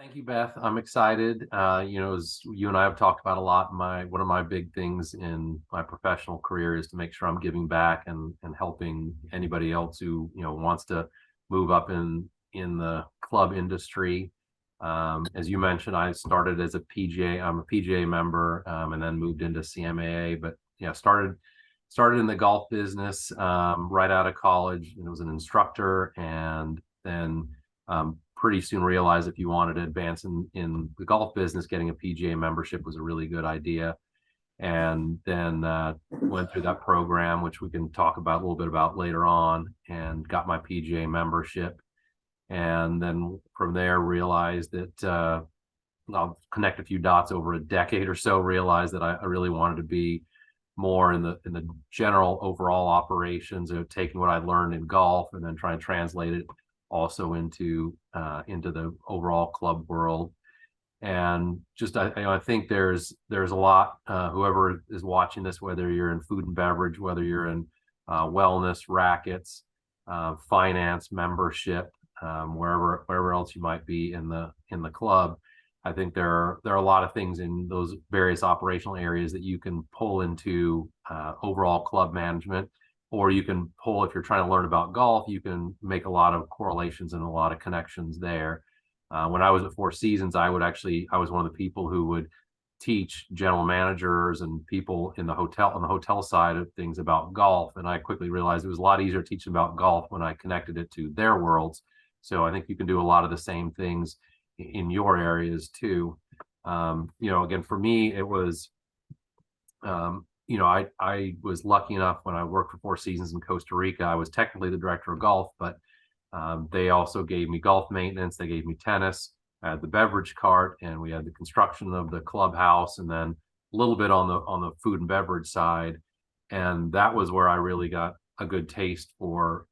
Thank you, Beth. I'm excited. As you and I have talked about a lot, one of my big things in my professional career is to make sure I'm giving back and helping anybody else who wants to move up in the club industry. As you mentioned, I started as a PGA. I'm a PGA member, and then moved into CMAA. But yeah, started in the golf business right out of college, and was an instructor, and then pretty soon realized if you wanted to advance in the golf business, getting a PGA membership was a really good idea. And then went through that program, which we can talk about a little bit about later on, and got my PGA membership. And then from there, realized that I'll connect a few dots over a decade or so. Realized that I really wanted to be more in the general overall operations of taking what I learned in golf and then trying to translate it also into the overall club world. And just I think there's a lot. Whoever is watching this, whether you're in food and beverage, whether you're in wellness, rackets, finance, membership, wherever else you might be in the club, I think there are a lot of things in those various operational areas that you can pull into overall club management, or you can pull, if you're trying to learn about golf, you can make a lot of correlations and a lot of connections there. When I was at Four Seasons, I was one of the people who would teach general managers and people in the hotel, on the hotel side of things, about golf. And I quickly realized it was a lot easier to teach them about golf when I connected it to their worlds. So I think you can do a lot of the same things in your areas too. Again, for me, it was, I was lucky enough when I worked for Four Seasons in Costa Rica. I was technically the director of golf, but they also gave me golf maintenance. They gave me tennis. I had the beverage cart, and we had the construction of the clubhouse, and then a little bit on the food and beverage side. And that was where I really got a good taste for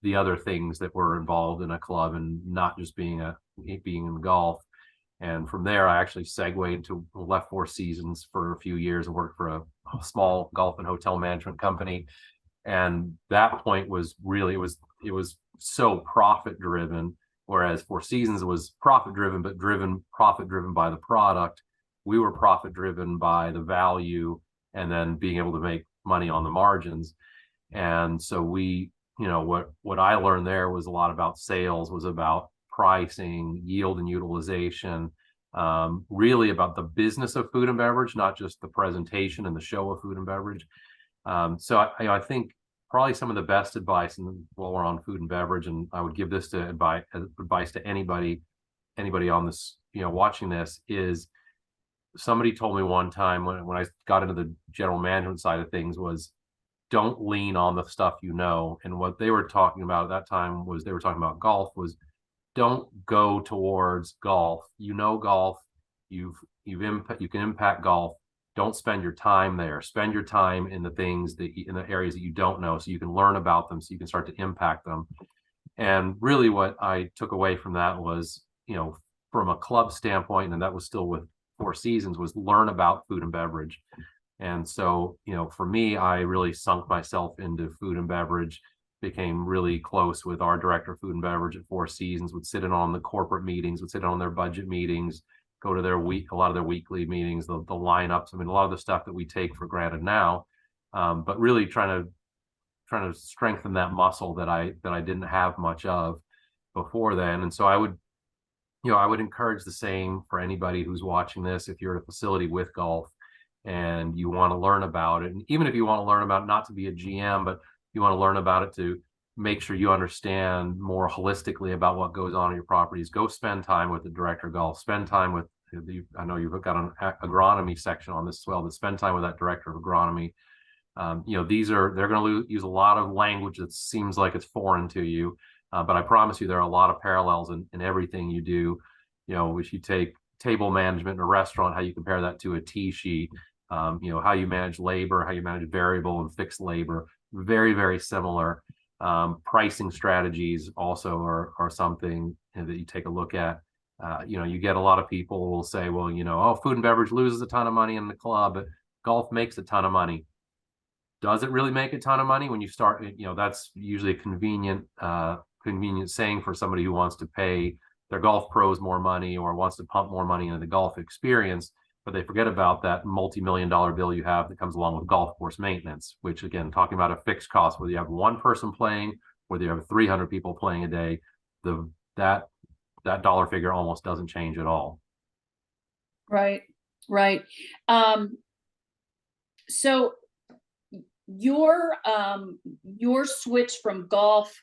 the other things that were involved in a club, and not just being in golf. And from there, I actually segued into left Four Seasons for a few years and worked for a small golf and hotel management company. And that point was really, it was so profit driven, whereas Four Seasons was profit driven, but profit driven by the product. We were profit driven by the value, and then being able to make money on the margins. And so what I learned there was a lot about sales, was about pricing, yield and utilization, really about the business of food and beverage, not just the presentation and the show of food and beverage. I think probably some of the best advice, and while we're on food and beverage, and I would give this to advice to anybody on this, watching this, is somebody told me one time when I got into the general management side of things, was don't lean on the stuff you know. And what they were talking about at that time was, they were talking about golf, was don't go towards golf. Golf, you can impact golf. Don't spend your time there. Spend your time in the things in the areas that you don't know, so you can learn about them, so you can start to impact them. And really what I took away from that was, from a club standpoint, and that was still with Four Seasons, was learn about food and beverage. And so, for me, I really sunk myself into food and beverage, became really close with our director of food and beverage at Four Seasons, would sit in on the corporate meetings, would sit on their budget meetings, go to a lot of their weekly meetings, the lineups. I mean, a lot of the stuff that we take for granted now, but really trying to strengthen that muscle that I didn't have much of before then. And so I would encourage the same for anybody who's watching this. If you're at a facility with golf and you want to learn about it, and even if you want to learn about it, not to be a GM, but you want to learn about it to make sure you understand more holistically about what goes on in your properties, go spend time with the director of golf, spend time with I know you've got an agronomy section on this as well, but spend time with that director of agronomy. They're going to use a lot of language that seems like it's foreign to you, but I promise you there are a lot of parallels in everything you do. If you take table management in a restaurant, how you compare that to a T sheet, how you manage labor, how you manage variable and fixed labor, very, very similar. Pricing strategies also are something that you take a look at. You get a lot of people will say, well, food and beverage loses a ton of money in the club, but golf makes a ton of money. Does it really make a ton of money when you start? That's usually a convenient saying for somebody who wants to pay their golf pros more money or wants to pump more money into the golf experience, but they forget about that multi-million-dollar bill you have that comes along with golf course maintenance, which again, talking about a fixed cost, whether you have one person playing, whether you have 300 people playing a day, that dollar figure almost doesn't change at all. Right, right. So your switch from golf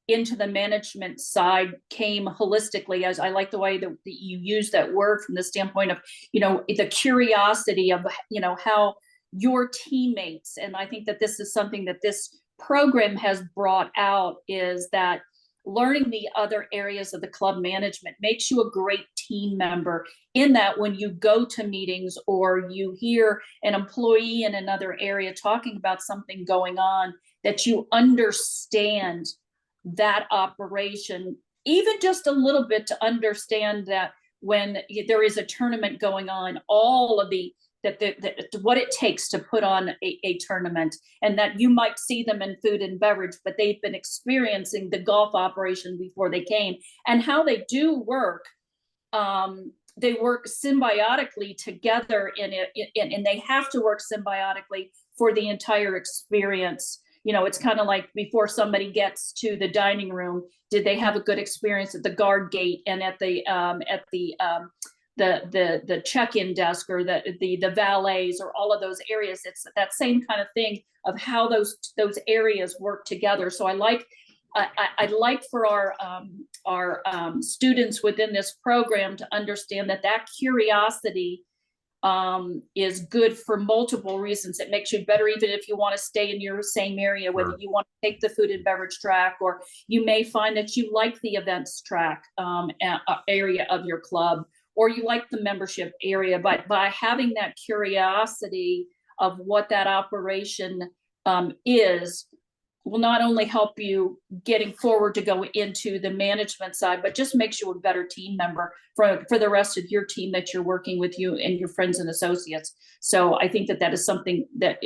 into the management side came holistically, as I like the way that you use that word, from the standpoint of, the curiosity of, how your teammates, and I think that this is something that this program has brought out, is that learning the other areas of the club management makes you a great team member, in that when you go to meetings or you hear an employee in another area talking about something going on, that you understand that operation, even just a little bit, to understand that when there is a tournament going on, all of what it takes to put on a tournament, and that you might see them in food and beverage, but they've been experiencing the golf operation before they came, and how they do work. They work symbiotically together and they have to work symbiotically for the entire experience. It's kind of like, before somebody gets to the dining room, did they have a good experience at the guard gate and at the check-in desk, or the valets, or all of those areas? It's that same kind of thing of how those areas work together. So I'd like for our students within this program to understand that curiosity is good for multiple reasons. It makes you better, even if you want to stay in your same area, whether you want to take the food and beverage track, or you may find that you like the events track area of your club, or you like the membership area. But by having that curiosity of what that operation is, will not only help you getting forward to go into the management side, but just makes you a better team member for the rest of your team that you're working with, you and your friends and associates. So I think that is something that,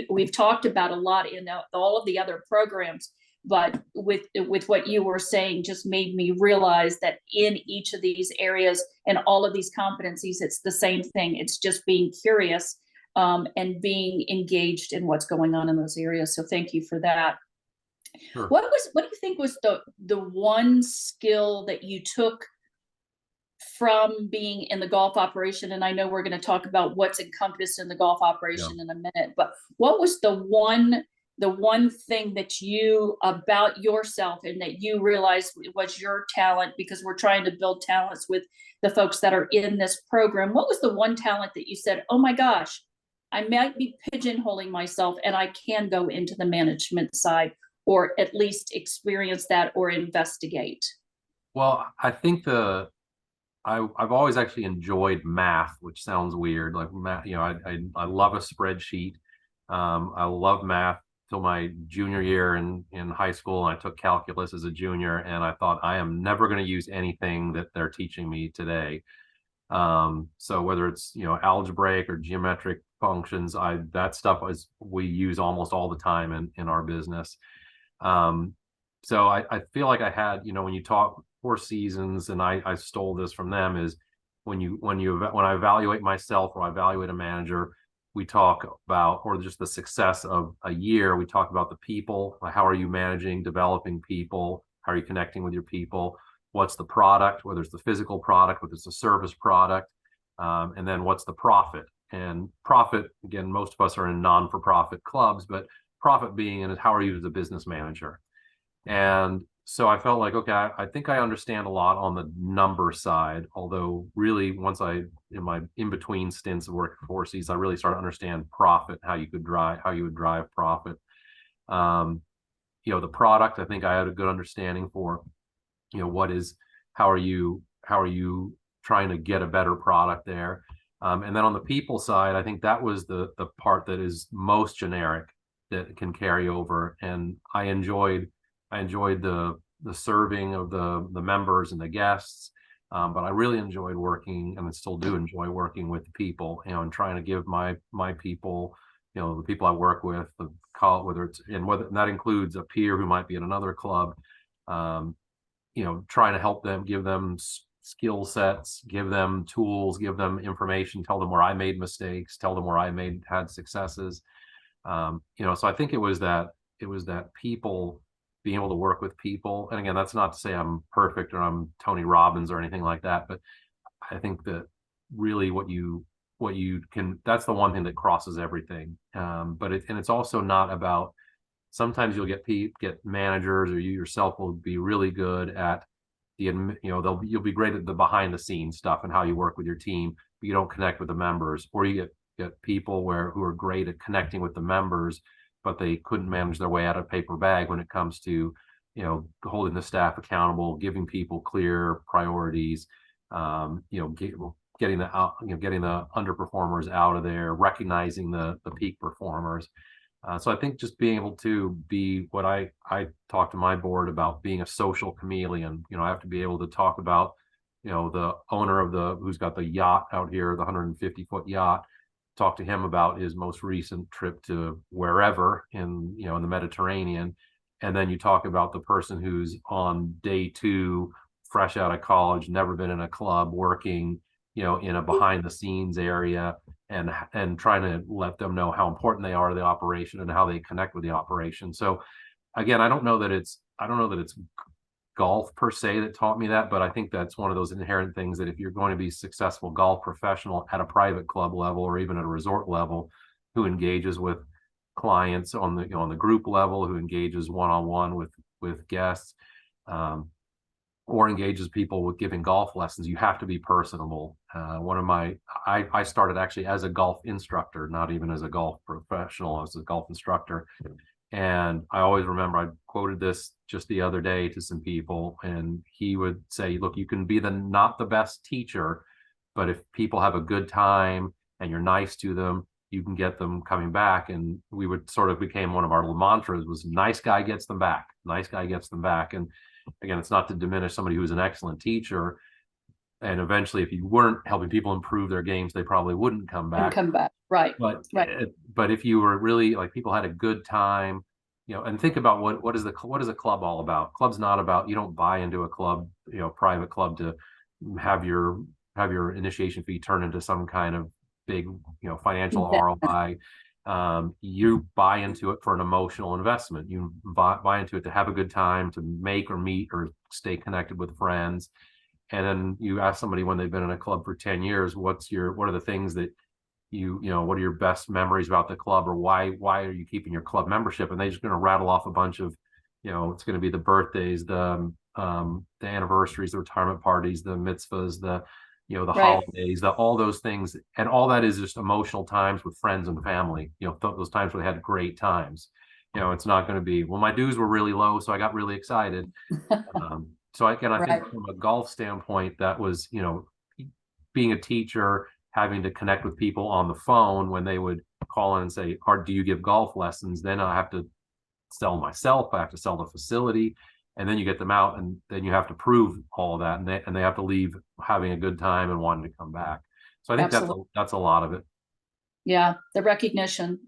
we've talked about a lot in all of the other programs, but with what you were saying just made me realize that in each of these areas and all of these competencies, it's the same thing. It's just being curious and being engaged in what's going on in those areas. So thank you for that. Sure. What do you think was the one skill that you took from being in the golf operation? And I know we're going to talk about what's encompassed in the golf operation in a minute, but what was the one thing that you, about yourself, and that you realized was your talent, because we're trying to build talents with the folks that are in this program? What was the one talent that you said, oh my gosh, I might be pigeonholing myself and I can go into the management side, or at least experience that or investigate? Well, I think I've always actually enjoyed math, which sounds weird. Like math, I love a spreadsheet. I love math till my junior year in high school. And I took calculus as a junior, and I thought, I am never going to use anything that they're teaching me today. So whether it's, algebraic or geometric functions, that stuff we use almost all the time in our business. So I feel like I had, when you talk Four Seasons, and I stole this from them, is when I evaluate myself or I evaluate a manager, we talk about, or just the success of a year, we talk about the people. How are you managing, developing people? How are you connecting with your people? What's the product, whether it's the physical product, whether it's a service product, and then what's the profit? And profit, again, most of us are in non-for-profit clubs, but profit being in how are you as a business manager? And so I felt like, okay, I think I understand a lot on the number side, although really once in my in-between stints of working for Four Seasons, I really started to understand profit, how you would drive profit. The product, I think I had a good understanding for, how are you trying to get a better product there? And then on the people side, I think that was the part that is most generic, that can carry over. And I enjoyed the serving of the members and the guests, but I really enjoyed working, and I still do enjoy working with the people, and trying to give my people, the people I work with, whether that includes a peer who might be at another club, trying to help them, give them skill sets, give them tools, give them information, tell them where I made mistakes, tell them where I had successes. So I think it was that people being able to work with people. And again, that's not to say I'm perfect or I'm Tony Robbins or anything like that, but I think that really what you can, that's the one thing that crosses everything. But it's also not about, sometimes you'll get managers, or you yourself will be really good at you'll be great at the behind the scenes stuff and how you work with your team, but you don't connect with the members. Or you get people who are great at connecting with the members, but they couldn't manage their way out of paper bag when it comes to holding the staff accountable, giving people clear priorities, getting the underperformers out of there, recognizing the peak performers. So I think just being able to be what I talk to my board about, being a social chameleon. I have to be able to talk about, the owner who's got the yacht out here, the 150-foot yacht, talk to him about his most recent trip to wherever in the Mediterranean. And then you talk about the person who's on day 2, fresh out of college, never been in a club, working, in a behind the scenes area, and trying to let them know how important they are to the operation and how they connect with the operation. So again, I don't know that it's golf per se that taught me that, but I think that's one of those inherent things that if you're going to be a successful golf professional at a private club level or even at a resort level, who engages with clients on the group level, who engages one-on-one with guests, or engages people with giving golf lessons, you have to be personable. I started actually as a golf instructor, not even as a golf professional, as a golf instructor. And I always remember, I quoted this just the other day to some people, and he would say, look, you can be not the best teacher, but if people have a good time and you're nice to them, you can get them coming back. And we would sort of became one of our little mantras was, nice guy gets them back. Nice guy gets them back. And again, it's not to diminish somebody who's an excellent teacher. And eventually, if you weren't helping people improve their games, they probably wouldn't come back. Right. But if you were really like, people had a good time, and think about what is a club all about? Club's not about, you don't buy into a club, private club, to have your initiation fee turn into some kind of big, financial ROI. You buy into it for an emotional investment. You buy into it to have a good time, to make or meet or stay connected with friends. And then you ask somebody when they've been in a club for 10 years, what are the things that what are your best memories about the club, or why are you keeping your club membership? And they're just going to rattle off a bunch of, it's going to be the birthdays, the anniversaries, the retirement parties, the mitzvahs, the holidays, all those things. And all that is just emotional times with friends and family, those times where they had great times. It's not going to be, well, my dues were really low, so I got really excited. So I think from a golf standpoint, that was, being a teacher, having to connect with people on the phone when they would call in and say, do you give golf lessons? Then I have to sell myself, I have to sell the facility, and then you get them out, and then you have to prove all of that, and they have to leave having a good time and wanting to come back. So I think that's a lot of it. Yeah, the recognition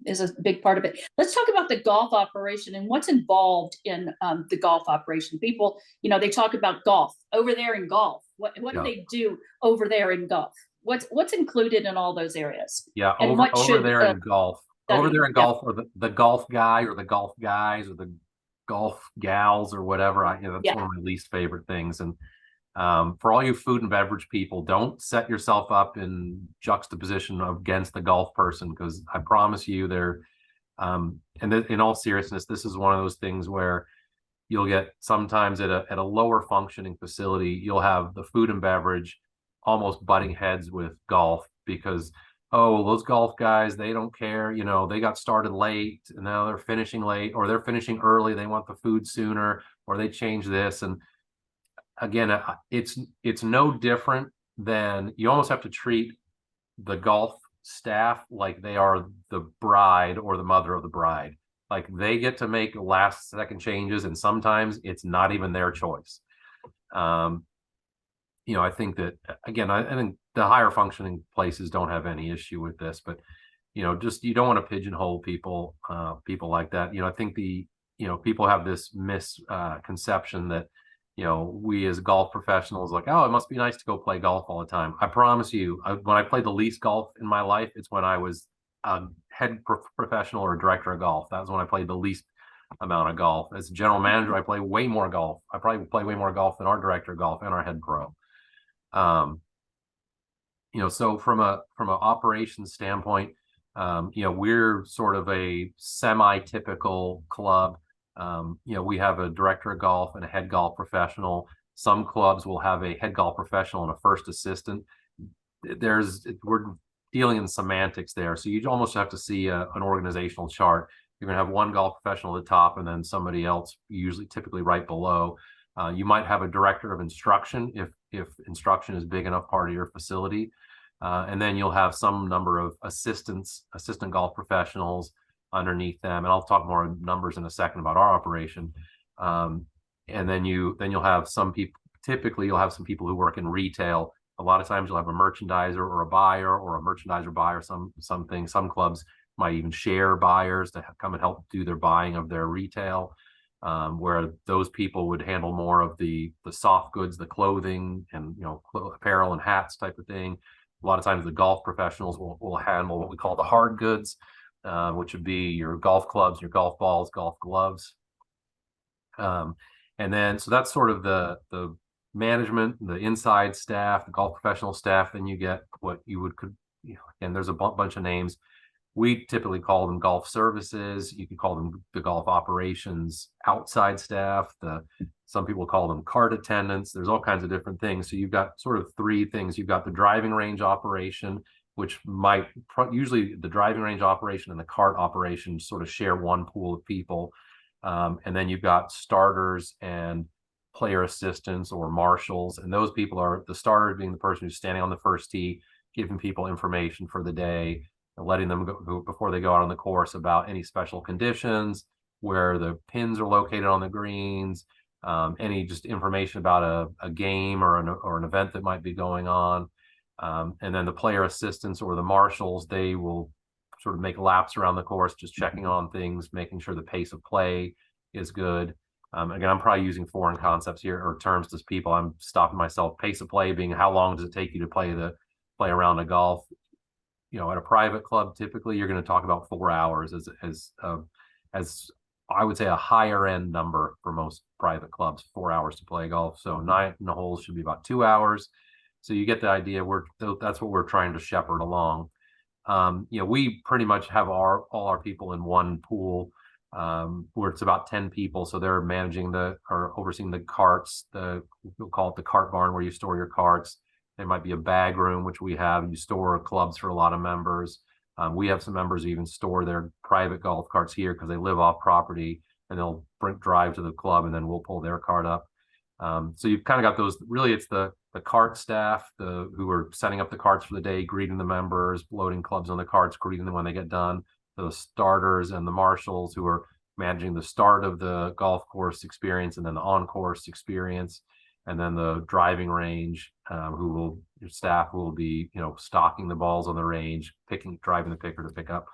is a big part of it. Let's talk about the golf operation and what's involved in the golf operation. People, they talk about golf over there in golf. What do they do over there in golf? What's included in all those areas? Yeah, and over there in golf, or the golf guy, or the golf guys, or the golf gals, or whatever. That's one of my least favorite things. And for all you food and beverage people, don't set yourself up in juxtaposition against the golf person, because I promise you, and in all seriousness, this is one of those things where you'll get sometimes at a lower functioning facility, you'll have the food and beverage almost butting heads with golf, because those golf guys, they don't care, they got started late and now they're finishing late, or they're finishing early, they want the food sooner, or they change this. And again, it's no different than, you almost have to treat the golf staff like they are the bride or the mother of the bride. Like, they get to make last second changes, and sometimes it's not even their choice. I think that, again, I think the higher functioning places don't have any issue with this, but just, you don't want to pigeonhole people like that. I think people have this misconception that we as golf professionals like, oh, it must be nice to go play golf all the time. I promise you, when I played the least golf in my life, it's when I was a head professional or director of golf. That was when I played the least amount of golf. As a general manager, I play way more golf. I probably play way more golf than our director of golf and our head pro. Um, so from a operations standpoint, we're sort of a semi-typical club. We have a director of golf and a head golf professional. Some clubs will have a head golf professional and a first assistant. We're dealing in semantics there. So you almost have to see an organizational chart. You're going to have one golf professional at the top and then somebody else, typically right below. You might have a director of instruction if instruction is a big enough part of your facility. And then you'll have some number of assistant golf professionals underneath them. And I'll talk more numbers in a second about our operation. And then you'll have some people, typically you'll have some people who work in retail. A lot of times you'll have a merchandiser or a buyer or a merchandiser buyer, something. Some clubs might even share buyers to come and help do their buying of their retail. Where those people would handle more of the soft goods, the clothing and apparel and hats type of thing. A lot of times the golf professionals will handle what we call the hard goods, which would be your golf clubs, your golf balls, golf gloves. And then so that's sort of the management, the inside staff, the golf professional staff. Then you get what you would and there's a bunch of names. We typically call them golf services. You could call them the golf operations outside staff. Some people call them cart attendants. There's all kinds of different things. So you've got sort of three things. You've got the driving range operation, which usually the driving range operation and the cart operation sort of share one pool of people. And then you've got starters and player assistants or marshals. And those people are the starters being the person who's standing on the first tee, giving people information for the day, letting them go before they go out on the course about any special conditions, where the pins are located on the greens, any just information about a game or an event that might be going on. And then the player assistants or the marshals, they will sort of make laps around the course, just checking on things, making sure the pace of play is good. Again, I'm probably using foreign concepts here or terms to people. I'm stopping myself. Pace of play being how long does it take you to play a round of golf? At a private club, typically you're going to talk about 4 hours as I would say a higher end number for most private clubs, 4 hours to play golf. So 9 holes should be about 2 hours. So you get the idea. That's what we're trying to shepherd along. We pretty much have all our people in one pool, where it's about 10 people. So they're managing or overseeing the carts. We'll call it the cart barn where you store your carts. There might be a bag room, which we have. You store clubs for a lot of members. We have some members who even store their private golf carts here because they live off property and they'll drive to the club and then we'll pull their cart up. So you've kind of got those. Really, it's the cart staff, who are setting up the carts for the day, greeting the members, loading clubs on the carts, greeting them when they get done. The starters and the marshals who are managing the start of the golf course experience and then the on-course experience. And then the driving range, your staff will be, stocking the balls on the range, driving the picker to pick up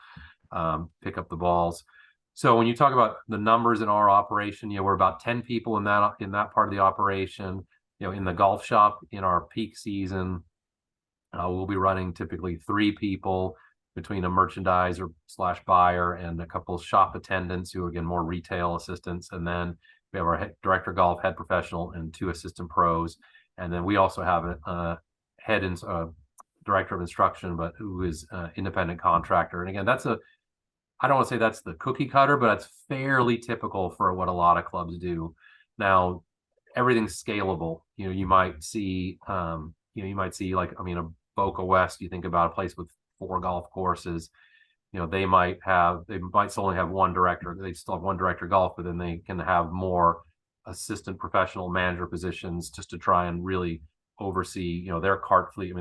the balls. So when you talk about the numbers in our operation, we're about 10 people in that part of the operation. In the golf shop in our peak season, we'll be running typically 3 people between a merchandiser / buyer and a couple of shop attendants who are, again, more retail assistants. And then we have our director of golf, head professional, and 2 assistant pros. And then we also have a head and director of instruction, but who is an independent contractor. And again, I don't want to say that's the cookie cutter, but that's fairly typical for what a lot of clubs do. Now, everything's scalable. You might see, like, a Boca West. You think about a place with 4 golf courses. They might still only have one director. They still have one director of golf, but then they can have more assistant professional manager positions just to try and really oversee, their cart fleet.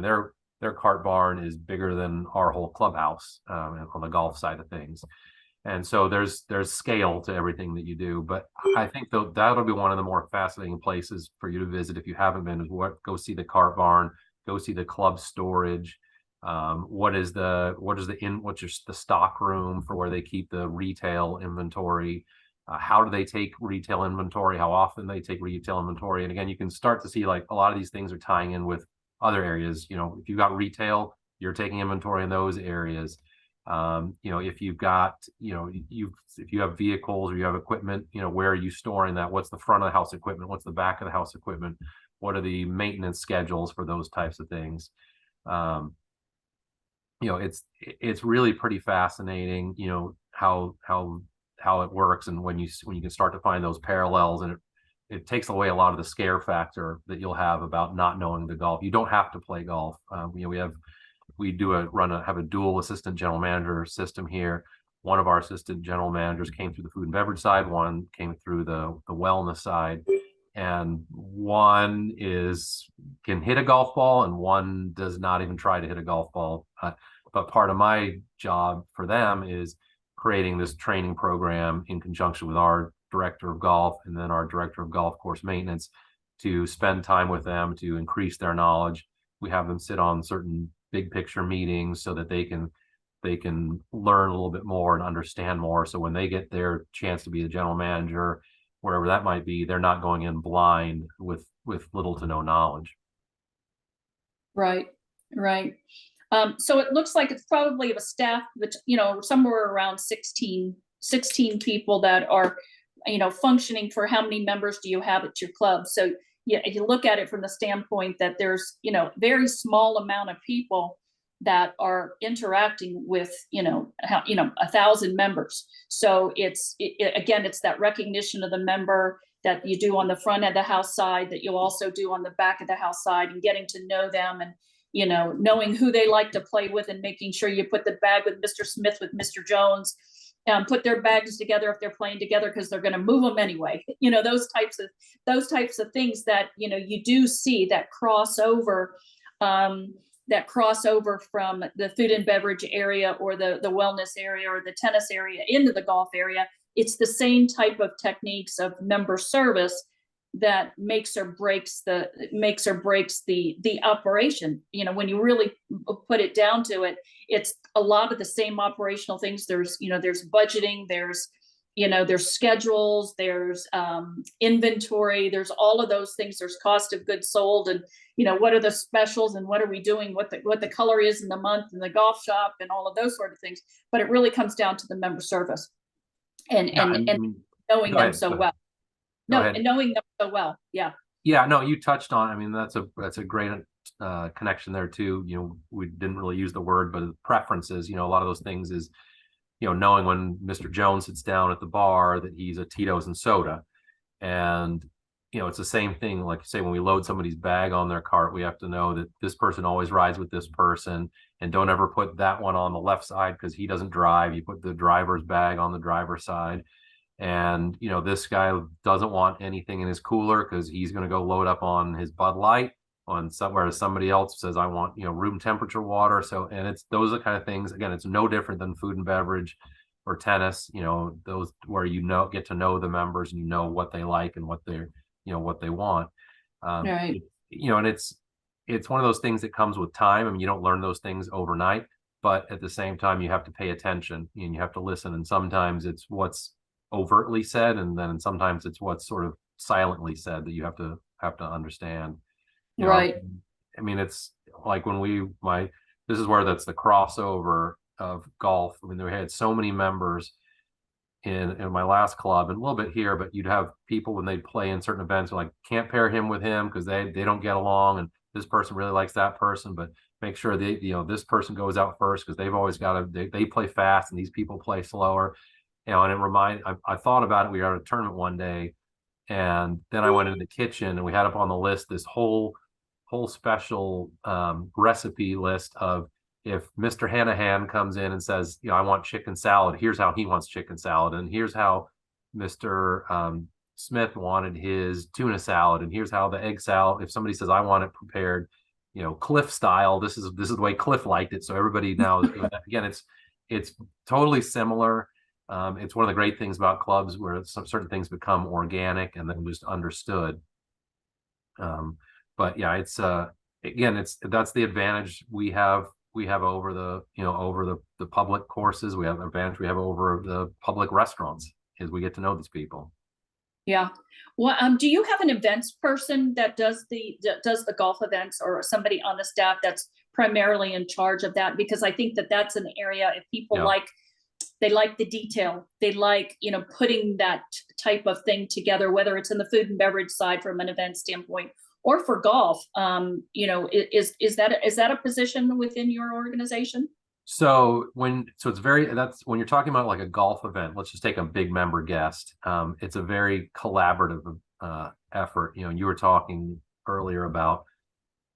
Their cart barn is bigger than our whole clubhouse on the golf side of things. And so there's scale to everything that you do. But I think that'll be one of the more fascinating places for you to visit if you haven't been. Go see the cart barn, go see the club storage. What's the stock room for where they keep the retail inventory? how do they take retail inventory, how often they take retail inventory. And again, you can start to see like a lot of these things are tying in with other areas. You know, if you've got retail, you're taking inventory in those areas. You know, if you've got, you know, if you have vehicles or you have equipment, you know, where are you storing that? What's the front of the house equipment? What's the back of the house equipment? What are the maintenance schedules for those types of things? You know, it's really pretty fascinating, you know, how it works, and when you can start to find those parallels, and it takes away a lot of the scare factor that you'll have about not knowing the golf. You don't have to play golf. You know, have a dual assistant general manager system here. One of our assistant general managers came through the food and beverage side, one came through the wellness side, and one can hit a golf ball and one does not even try to hit a golf ball. But part of my job for them is creating this training program in conjunction with our director of golf and then our director of golf course maintenance to spend time with them to increase their knowledge. We have them sit on certain big picture meetings so that they can learn a little bit more and understand more. So when they get their chance to be the general manager, wherever that might be, they're not going in blind with little to no knowledge. Right, right. So it looks like it's probably of a staff, but you know, somewhere around 16 people that are, you know, functioning. For how many members do you have at your club? So yeah, if you look at it from the standpoint that there's, you know, very small amount of people that are interacting with, you know, 1,000 members. So again, it's that recognition of the member that you do on the front of the house side, that you'll also do on the back of the house side, and getting to know them, and you know, knowing who they like to play with, and making sure you put the bag with Mr. Smith, with Mr. Jones, put their bags together if they're playing together, because they're going to move them anyway. You know, those types of things that, you know, you do see that crossover, from the food and beverage area or the wellness area or the tennis area into the golf area. It's the same type of techniques of member service that makes or breaks the operation. You know, when you really put it down to it, it's a lot of the same operational things. There's budgeting, there's schedules, there's inventory, there's all of those things. There's cost of goods sold, and you know, what are the specials and what are we doing, what the color is in the month in the golf shop, and all of those sort of things. But it really comes down to the member service and knowing them so well. And knowing them so well. Yeah. Yeah, no, you touched on, I mean, that's a great connection there too. You know, we didn't really use the word, but preferences, you know, a lot of those things is, you know, knowing when Mr. Jones sits down at the bar that he's a Tito's and soda. And, you know, it's the same thing, like you say, when we load somebody's bag on their cart, we have to know that this person always rides with this person, and don't ever put that one on the left side because he doesn't drive. You put the driver's bag on the driver's side. And, you know, this guy doesn't want anything in his cooler because he's going to go load up on his Bud Light on somewhere. Somebody else says, I want, you know, room temperature water. So, and those are the kind of things, again, it's no different than food and beverage or tennis, you know, those where, you know, get to know the members and you know what they like and what they're, you know, what they want. Right. You know, and it's one of those things that comes with time. I mean, you don't learn those things overnight, but at the same time, you have to pay attention and you have to listen. And sometimes it's what's overtly said, and then sometimes it's what's sort of silently said that you have to understand. You know, right. I mean, it's like when this is where that's the crossover of golf. I mean, we had so many members in my last club and a little bit here, but you'd have people when they'd play in certain events like, can't pair him with him because they don't get along, and this person really likes that person, but make sure this person goes out first because they've always got to, they play fast and these people play slower. You know, and I thought about it. We were at a tournament one day, and then I went into the kitchen and we had up on the list this whole special recipe list of, if Mr. Hanahan comes in and says, you know, I want chicken salad, here's how he wants chicken salad, and here's how Mr. Smith wanted his tuna salad, and here's how the egg salad. If somebody says, I want it prepared, you know, Cliff style, this is the way Cliff liked it. So everybody now, again, it's totally similar. It's one of the great things about clubs where certain things become organic and then just understood. But yeah, it's again, that's the advantage we have over the, you know, over the public courses. We have an advantage we have over the public restaurants. as we get to know these people. Yeah. Well, do you have an events person that does the golf events, or somebody on the staff that's primarily in charge of that? Because I think that that's an area, if people Yeah. they like the detail, they like, putting that type of thing together, whether it's in the food and beverage side from an event standpoint or for golf. Is that a position within your organization? So it's that's when you're talking about like a golf event, let's just take a big member guest. It's a very collaborative effort. You were talking earlier about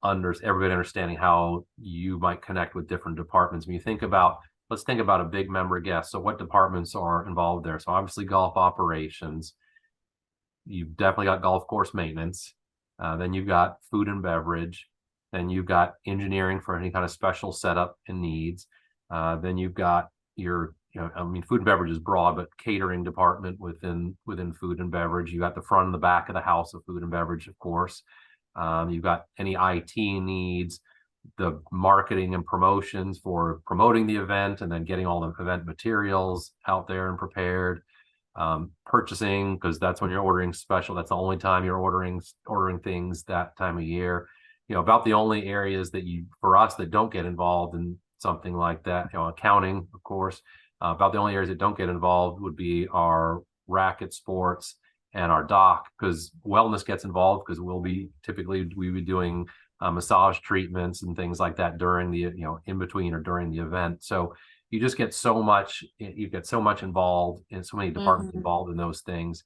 everybody understanding how you might connect with different departments. When you think about, let's think about a big member guest. So what departments are involved there? So obviously golf operations. You've definitely got golf course maintenance. Then you've got food and beverage. Then you've got engineering for any kind of special setup and needs. Then you've got your, food and beverage is broad, but catering department within food and beverage. You got the front and the back of the house of food and beverage, of course. You've got any IT needs, the marketing and promotions for promoting the event, and then getting all the event materials out there and prepared. Purchasing, because that's when you're ordering special. That's the only time you're ordering things that time of year. About the only areas for us that don't get involved in something like that, accounting, of course. About the only areas that don't get involved would be our racket sports and our dock, because wellness gets involved, because we'll be doing massage treatments and things like that during the in between or during the event. So you just get so much involved, and so many departments involved in those things.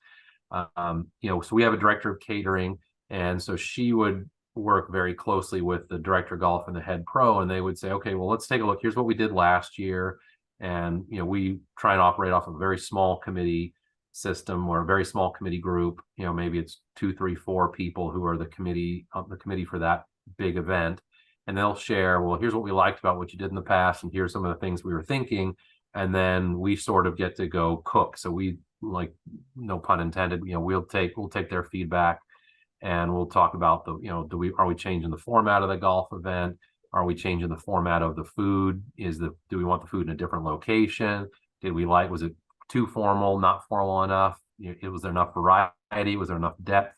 So we have a director of catering, and so she would work very closely with the director of golf and the head pro, and they would say, okay, well, let's take a look. Here's what we did last year. And we try and operate off of a very small committee system, or a very small committee group. Maybe it's 2, 3, 4 people who are the committee for that big event. And they'll share, well, here's what we liked about what you did in the past, and here's some of the things we were thinking. And then we sort of get to go cook. So we, like, no pun intended, we'll take their feedback, and we'll talk about are we changing the format of the golf event? Are we changing the format of the food? Do we want the food in a different location? Was it too formal, not formal enough? Was there enough variety? Was there enough depth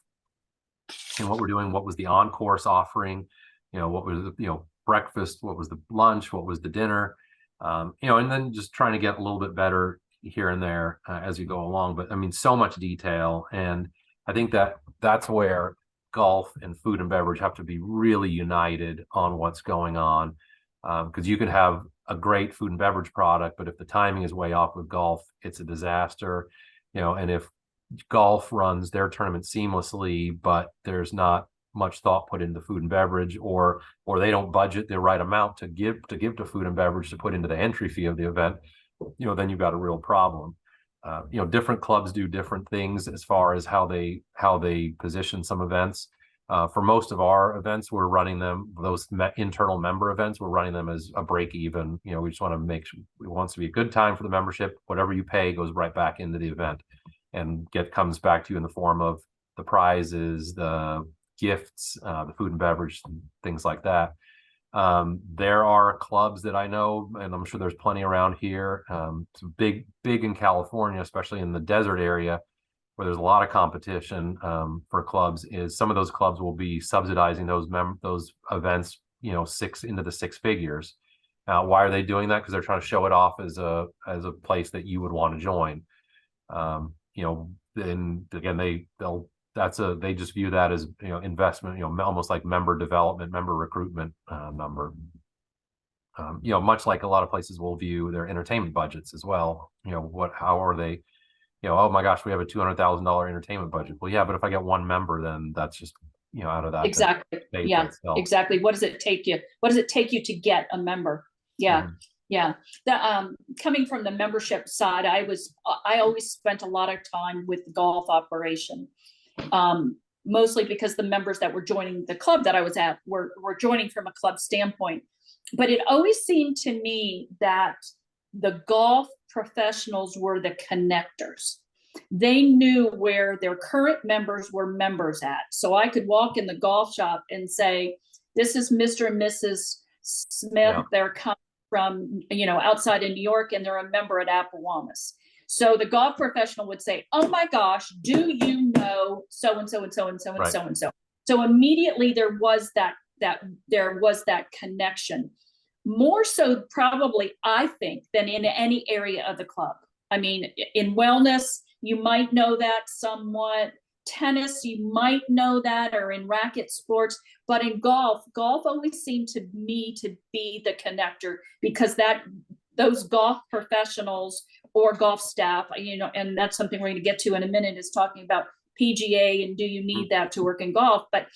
in what we're doing? What was the on-course offering? What was the breakfast? What was the lunch? What was the dinner? And then just trying to get a little bit better here and there as you go along. But so much detail, and I think that's where golf and food and beverage have to be really united on what's going on, because you could have a great food and beverage product, but if the timing is way off with golf, it's a disaster. And if golf runs their tournament seamlessly, but there's not much thought put into food and beverage, or they don't budget the right amount to give to food and beverage to put into the entry fee of the event, then you've got a real problem. Different clubs do different things as far as how they position some events. For most of our events, we're running them, those internal member events, we're running them as a break even. We just want to make sure it wants to be a good time for the membership. Whatever you pay goes right back into the event and comes back to you in the form of the prizes, the gifts, the food and beverage, and things like that. There are clubs that I know, and I'm sure there's plenty around here, some big in California, especially in the desert area, where there's a lot of competition for clubs. Is some of those clubs will be subsidizing those events, into the 6 figures. Why are they doing that? Because they're trying to show it off as a place that you would want to join. Then again, they just view that as investment, almost like member development, member recruitment number. Much like a lot of places will view their entertainment budgets as well. How are they? Oh my gosh, we have a $200,000 entertainment budget. Well, yeah, but if I get one member, then that's just out of that. Exactly. Yeah, exactly. What does it take you? What does it take you to get a member? Yeah. Mm-hmm. Yeah. Coming from the membership side, I always spent a lot of time with the golf operation. Mostly because the members that were joining the club that I was at were joining from a club standpoint. But it always seemed to me that the golf professionals were the connectors. They knew where their current members were members at. So I could walk in the golf shop and say, this is Mr. and Mrs. Smith. Yeah. They're coming from, you know, outside of New York, and they're a member at Appowamus. So the golf professional would say, "Oh my gosh, do you know so and so and so and so and Right. so and so?" So immediately there was that connection, more so probably, I think, than in any area of the club. I mean, in wellness, you might know that somewhat. Tennis, you might know that, or in racket sports, but in golf always seemed to me to be the connector, because those golf professionals or golf staff, you know, and that's something we're going to get to in a minute, is talking about PGA and do you need that to work in golf. But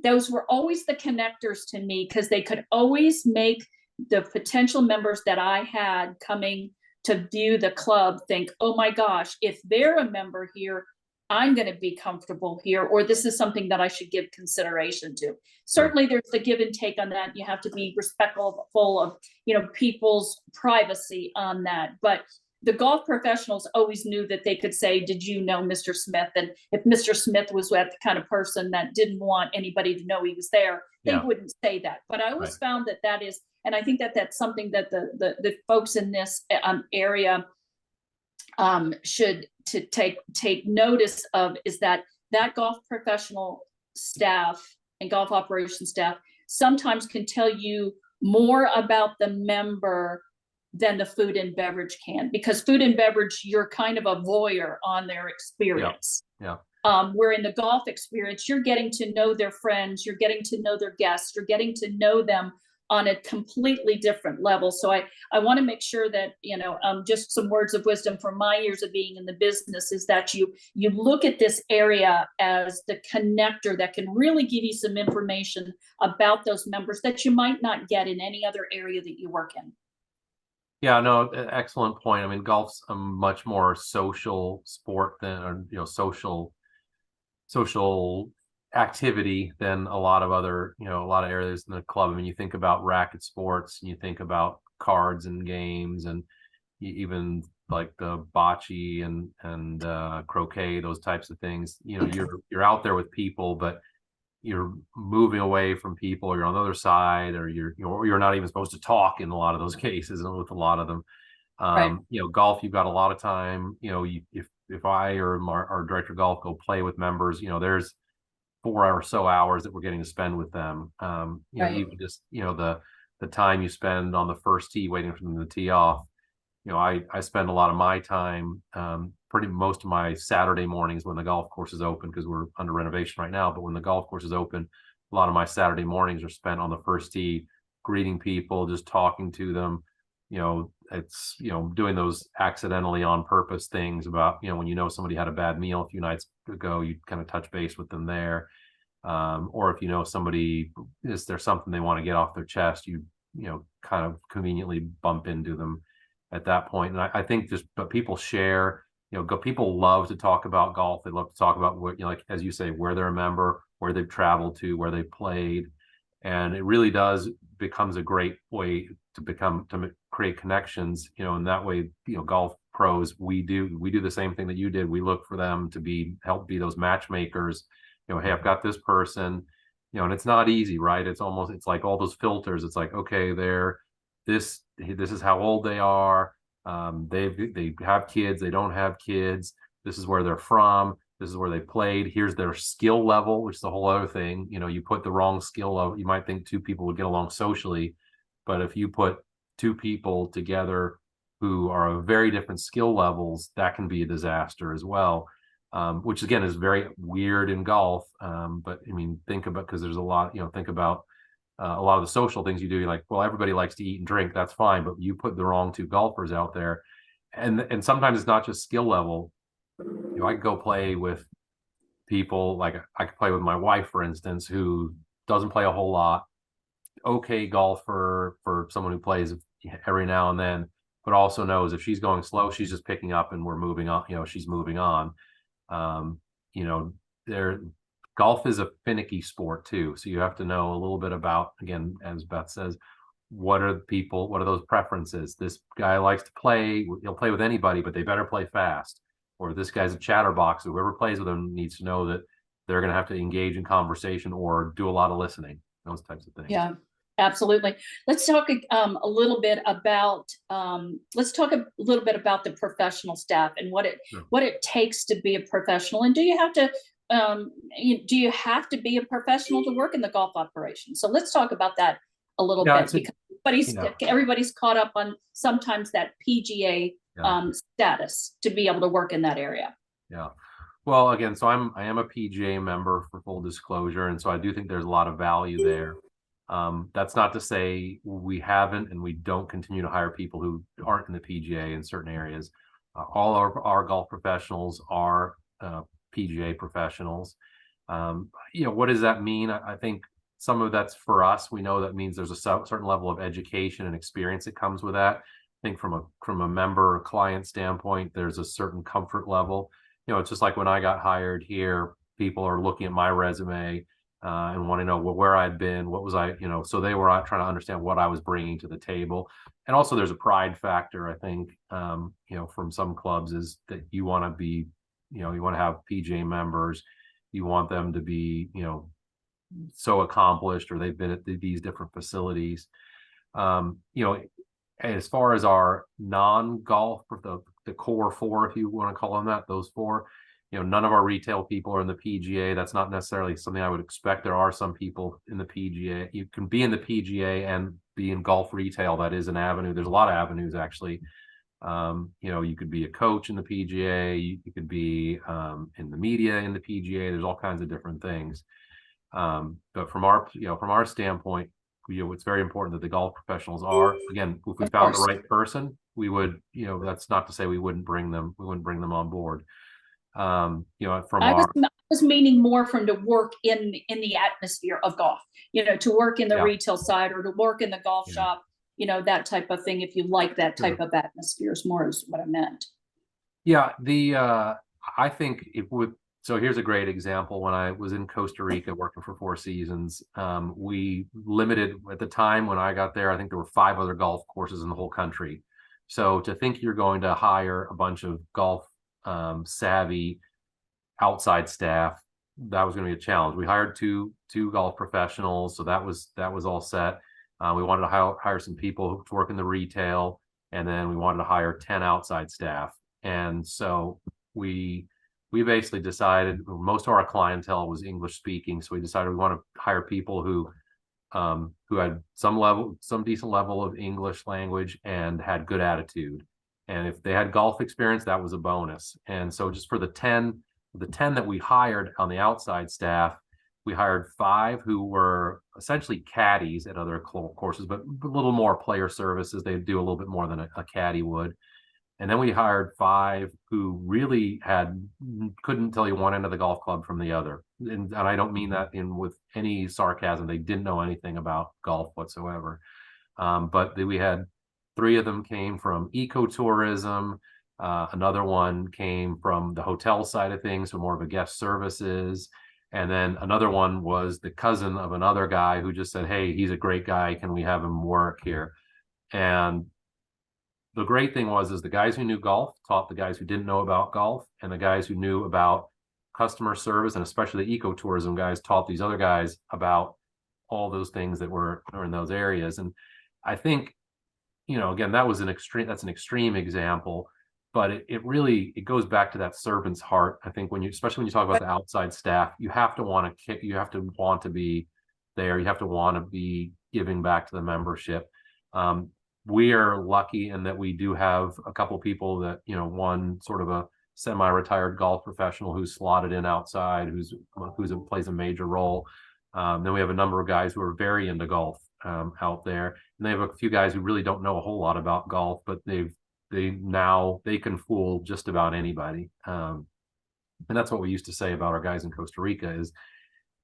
those were always the connectors to me, because they could always make the potential members that I had coming to view the club think, "Oh my gosh, if they're a member here, I'm going to be comfortable here," or "this is something that I should give consideration to." Certainly there's the give and take on that. You have to be respectful of, you know, people's privacy on that. But the golf professionals always knew that they could say, "Did you know Mr. Smith?" And if Mr. Smith was the kind of person that didn't want anybody to know he was there, they wouldn't say that. But I always found that is, and I think that that's something that the folks in this area should to take notice of, is that golf professional staff and golf operations staff sometimes can tell you more about the member than the food and beverage can, because food and beverage, you're kind of a voyeur on their experience. Where in the golf experience, you're getting to know their friends, you're getting to know their guests, you're getting to know them on a completely different level. So I want to make sure that, you know, just some words of wisdom from my years of being in the business is that you look at this area as the connector that can really give you some information about those members that you might not get in any other area that you work in. Yeah, no, excellent point. I mean, golf's a much more social sport than, or, you know, social activity than a lot of other, you know, a lot of areas in the club. I mean, you think about racket sports, and you think about cards and games, and even like the bocce and croquet, those types of things. You know, you're out there with people, but you're moving away from people, or you're on the other side, or you're not even supposed to talk in a lot of those cases, and with a lot of them. You know, golf, you've got a lot of time. You know, if I or our director of golf go play with members, you know, there's 4 or so hours that we're getting to spend with them. You know, even just, you know, the time you spend on the first tee waiting for them to tee off. You know, I spend a lot of my time, pretty most of my Saturday mornings when the golf course is open, because we're under renovation right now. But when the golf course is open, a lot of my Saturday mornings are spent on the first tee, greeting people, just talking to them. You know, it's, you know, doing those accidentally on purpose things about, you know, when you know somebody had a bad meal a few nights ago, you kind of touch base with them there. Or if you know somebody, is there something they want to get off their chest, you know, kind of conveniently bump into them at that point. And I think just, but people share, you know, people love to talk about golf. They love to talk about what, you know, like, as you say, where they're a member, where they've traveled to, where they played. And it really becomes a great way to create connections, you know, and that way, you know, golf pros, we do the same thing that you did. We look for them to help be those matchmakers. You know, hey, I've got this person, you know, and it's not easy, right? It's like all those filters. It's like, okay, this is how old they are. They have kids, they don't have kids. This is where they're from. This is where they played. Here's their skill level, which is a whole other thing. You know, you put the wrong skill level, you might think two people would get along socially, but if you put two people together who are of very different skill levels, that can be a disaster as well. Which again is very weird in golf. But I mean, think about, because there's a lot, you know, think about a lot of the social things you do. You're like, well, everybody likes to eat and drink. That's fine. But you put the wrong two golfers out there. And sometimes it's not just skill level. You know, I could go play with people, like I could play with my wife, for instance, who doesn't play a whole lot. Okay golfer for someone who plays every now and then, but also knows if she's going slow, she's just picking up and we're moving on, you know, she's moving on. You know, golf is a finicky sport too. So you have to know a little bit about, again, as Beth says, what are those preferences? This guy likes to play, he'll play with anybody, but they better play fast. Or this guy's a chatterbox. Whoever plays with him needs to know that they're going to have to engage in conversation or do a lot of listening, those types of things. Yeah. Absolutely. Let's talk a little bit about the professional staff and Sure. what it takes to be a professional. And do you have to be a professional to work in the golf operation? So let's talk about that a little Yeah, bit, because yeah, everybody's caught up on sometimes that PGA yeah, status to be able to work in that area. yeah. Well, again, so I am a PGA member, for full disclosure, and so I do think there's a lot of value there. That's not to say we haven't and we don't continue to hire people who aren't in the PGA in certain areas. All our golf professionals are PGA professionals. What does that mean? I think some of that's for us. We know that means there's a certain level of education and experience that comes with that. I think from a member or client standpoint, there's a certain comfort level. It's just like when I got hired here, people are looking at my resume and want to know where I'd been, what was so they were trying to understand what I was bringing to the table. And also there's a pride factor, I think, from some clubs, is that you want to be, you want to have PGA members, you want them to be, so accomplished, or they've been at these different facilities. Um, you know, as far as our non-golf, the core four, if you want to call them that, those four, none of our retail people are in the PGA. That's not necessarily something I would expect. There are some people in the PGA. You can be in the PGA and be in golf retail. That is an avenue. There's a lot of avenues, actually. You could be a coach in the PGA. You could be in the media in the PGA. There's all kinds of different things. But from our standpoint, it's very important that the golf professionals are, again, if we Of found the course. right person, we would, that's not to say we wouldn't bring them on board. From our, I was meaning more from to work in the atmosphere of golf, to work in the yeah, retail side or to work in the golf yeah, shop, that type of thing. If you like that type sure. of atmosphere, is more is what I meant. Yeah, I think it would. So here's a great example. When I was in Costa Rica working for Four Seasons, we limited at the time when I got there. I think there were 5 other golf courses in the whole country. So to think you're going to hire a bunch of golf savvy outside staff, that was going to be a challenge. We hired two golf professionals, so that was all set. We wanted to hire some people to work in the retail, and then we wanted to hire 10 outside staff. And so we basically decided, most of our clientele was English speaking, so we decided we want to hire people who had some decent level of English language and had good attitude. And if they had golf experience, that was a bonus. And so just for the 10 that we hired on the outside staff, we hired 5 who were essentially caddies at other courses, but a little more player services. They do a little bit more than a caddy would. And then we hired 5 who really couldn't tell you one end of the golf club from the other. And I don't mean that with any sarcasm. They didn't know anything about golf whatsoever. But we had 3 of them came from ecotourism. Another one came from the hotel side of things, so more of a guest services. And then another one was the cousin of another guy who just said, "Hey, he's a great guy. Can we have him work here?" And the great thing is the guys who knew golf taught the guys who didn't know about golf, and the guys who knew about customer service, and especially the ecotourism guys, taught these other guys about all those things that were in those areas. And I think, again, that's an extreme example, but it really goes back to that servant's heart. I think especially when you talk about the outside staff, you have to want to be there. You have to want to be giving back to the membership. We are lucky in that we do have a couple people that, one sort of a semi-retired golf professional who's slotted in outside, plays a major role. Then we have a number of guys who are very into golf out there, and they have a few guys who really don't know a whole lot about golf, but they can fool just about anybody. And that's what we used to say about our guys in Costa Rica is,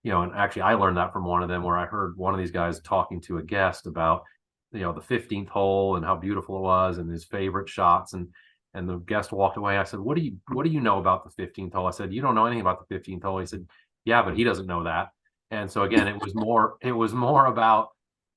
and actually I learned that from one of them, where I heard one of these guys talking to a guest about, the 15th hole and how beautiful it was and his favorite shots. And the guest walked away. I said, what do you know about the 15th hole? I said, "You don't know anything about the 15th hole." He said, "Yeah, but he doesn't know that." And so again, it was more about,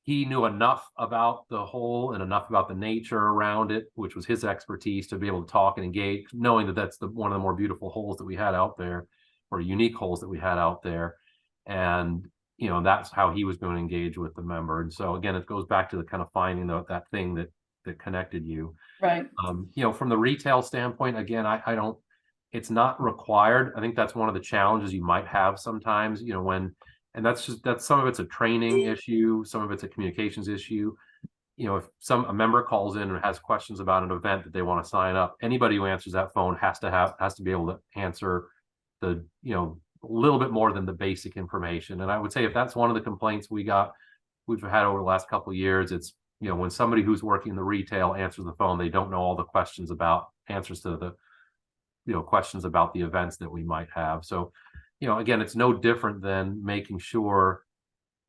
he knew enough about the hole and enough about the nature around it, which was his expertise, to be able to talk and engage, knowing that that's one of the more beautiful holes that we had out there, or unique holes that we had out there. And you know, that's how he was going to engage with the member. And so again, it goes back to the kind of finding that thing that connected you. Right. You know, from the retail standpoint, again, I don't, it's not required. I think that's one of the challenges you might have sometimes, you know, when, and that's some of it's a training issue, some of it's a communications issue. You know, if a member calls in and has questions about an event that they want to sign up, anybody who answers that phone has to be able to answer the, you know, a little bit more than the basic information. And I would say if that's one of the complaints we've had over the last couple of years, it's, you know, when somebody who's working in the retail answers the phone, they don't know all the questions about answers to the, you know, questions about the events that we might have. So, you know, again, it's no different than making sure,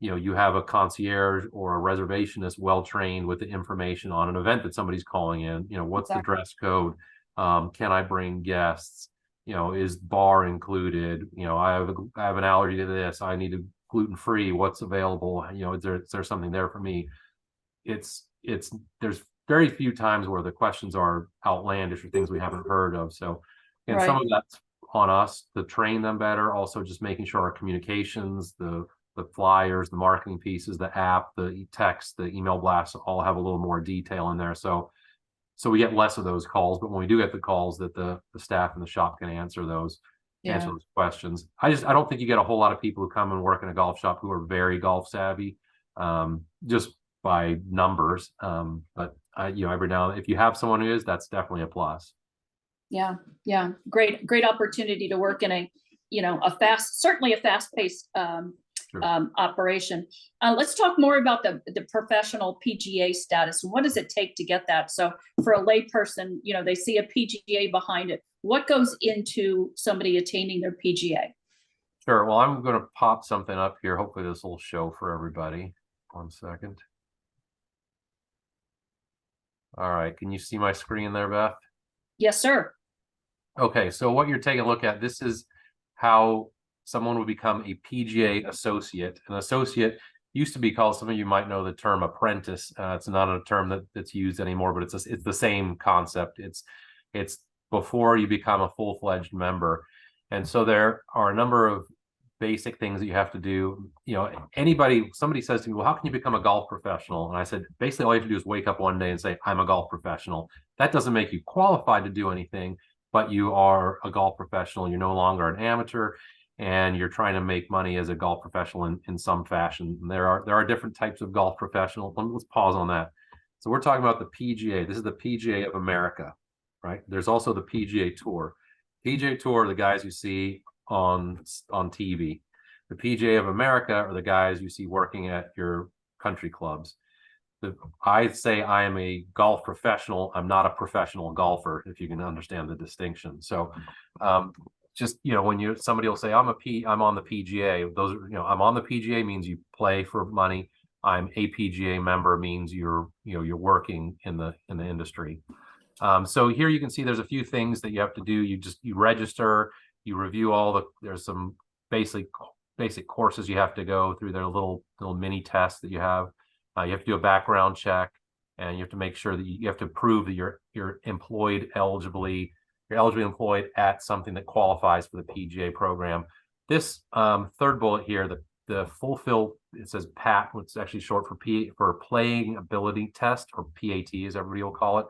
you know, you have a concierge or a reservationist well trained with the information on an event that somebody's calling in. You know, what's the dress code? Can I bring guests? You know, is bar included? You know, I have an allergy to this. I need a gluten free. What's available? You know, is there something there for me? It's there's very few times where the questions are outlandish or things we haven't heard of. So, and some Right. of that's on us to train them better. Also, just making sure our communications, the flyers, the marketing pieces, the app, the text, the email blasts all have a little more detail in there. So we get less of those calls, but when we do get the calls, that the staff in the shop can answer those Yeah. questions. I don't think you get a whole lot of people who come and work in a golf shop who are very golf savvy, just by numbers. But you know, every now, if you have someone who is, that's definitely a plus. Yeah. Yeah. Great opportunity to work in a, you know, certainly a fast paced, Sure. operation. Let's talk more about the professional PGA status. What does it take to get that? So for a layperson, you know, they see a PGA behind it. What goes into somebody attaining their PGA? Sure. Well, I'm going to pop something up here. Hopefully this will show for everybody. 1 second. All right. Can you see my screen there, Beth? Yes, sir. Okay. So what you're taking a look at, this is how someone would become a PGA associate. An associate used to be called, some of you might know the term apprentice. It's not a term that's used anymore, but it's the same concept. It's before you become a full-fledged member. And so there are a number of basic things that you have to do. You know, somebody says to me, well, how can you become a golf professional? And I said, basically all you have to do is wake up one day and say, I'm a golf professional. That doesn't make you qualified to do anything, but you are a golf professional. You're no longer an amateur, and you're trying to make money as a golf professional in some fashion. And there are different types of golf professionals. Let's pause on that. So we're talking about the PGA. This is the PGA of America, right? There's also the PGA Tour. PGA Tour are the guys you see on TV. The PGA of America are the guys you see working at your country clubs. I say I am a golf professional. I'm not a professional golfer, if you can understand the distinction. So, just, you know, when somebody will say I'm on the PGA. Those are, you know, I'm on the PGA means you play for money. I'm a PGA member means you're working in the industry. So here you can see there's a few things that you have to do. You register, you review there's some basic courses you have to go through. Their little mini tests that you have. You have to do a background check, and you have to make sure that you have to prove that you're eligible employed at something that qualifies for the PGA program. This third bullet here, the fulfill, it says PAT, which is actually short for playing ability test, or PAT as everybody will call it.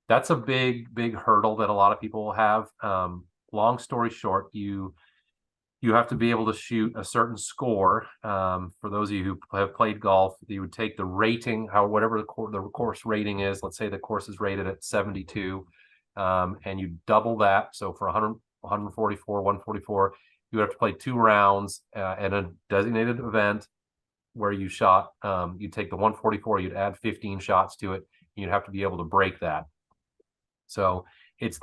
That's a big hurdle that a lot of people will have. Long story short, you have to be able to shoot a certain score. For those of you who have played golf, you would take the rating, whatever the course rating is. Let's say the course is rated at 72, and you double that. So for 100, 144, 144, you would have to play 2 rounds at a designated event where you shot. You'd take the 144, you'd add 15 shots to it, and you'd have to be able to break that. So it's